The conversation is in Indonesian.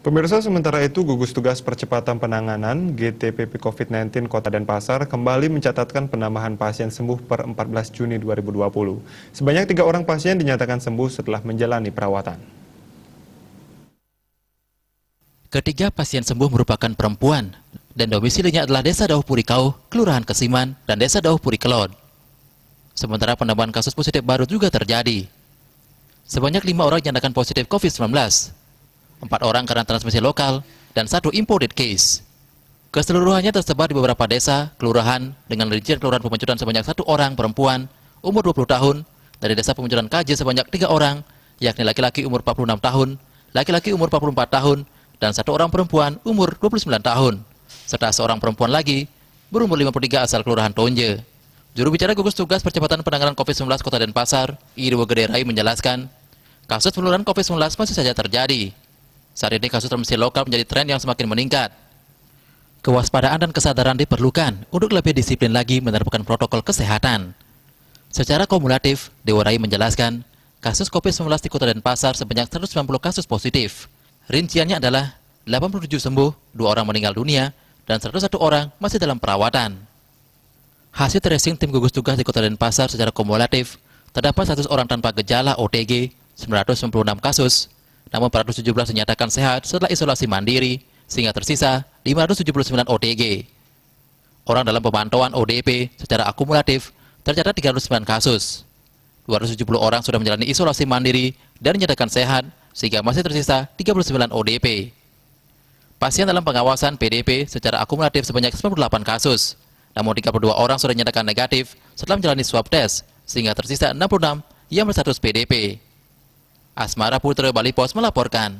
Pemirsa, sementara itu gugus tugas percepatan penanganan GTPP COVID-19 Kota Denpasar kembali mencatatkan penambahan pasien sembuh per 14 Juni 2020. Sebanyak 3 orang pasien dinyatakan sembuh setelah menjalani perawatan. Ketiga pasien sembuh merupakan perempuan dan domisilinya adalah Desa Dauh Purikau, Kelurahan Kesiman, dan Desa Dauh Purikelod. Sementara penambahan kasus positif baru juga terjadi. Sebanyak 5 orang dinyatakan positif COVID-19. 4 orang karena transmisi lokal, dan 1 imported case. Keseluruhannya tersebar di beberapa desa, kelurahan, dengan rincian kelurahan Pemecutan sebanyak 1 orang perempuan, umur 20 tahun, dari desa Pemecutan KJ sebanyak 3 orang, yakni laki-laki umur 46 tahun, laki-laki umur 44 tahun, dan 1 orang perempuan umur 29 tahun, serta seorang perempuan lagi berumur 53 asal Kelurahan Tonje. Juru bicara gugus tugas percepatan penanganan COVID-19 Kota Denpasar, Irwo Gederai menjelaskan, kasus penularan COVID-19 masih saja terjadi. Saat ini kasus transmisi lokal menjadi tren yang semakin meningkat. Kewaspadaan dan kesadaran diperlukan untuk lebih disiplin lagi menerapkan protokol kesehatan. Secara kumulatif, Dewarai menjelaskan, kasus COVID-19 di Kota Denpasar sebanyak 190 kasus positif. Rinciannya adalah 87 sembuh, 2 orang meninggal dunia, dan 101 orang masih dalam perawatan. Hasil tracing tim gugus tugas di Kota Denpasar secara kumulatif, terdapat 100 orang tanpa gejala OTG, 996 kasus, namun 417 dinyatakan sehat setelah isolasi mandiri, sehingga tersisa 579 OTG. Orang dalam pemantauan ODP secara akumulatif tercatat 309 kasus. 270 orang sudah menjalani isolasi mandiri dan dinyatakan sehat, sehingga masih tersisa 39 ODP. Pasien dalam pengawasan PDP secara akumulatif sebanyak 98 kasus, namun 32 orang sudah dinyatakan negatif setelah menjalani swab test, sehingga tersisa 66 yang berstatus PDP. Asmara Putra Bali Pos melaporkan.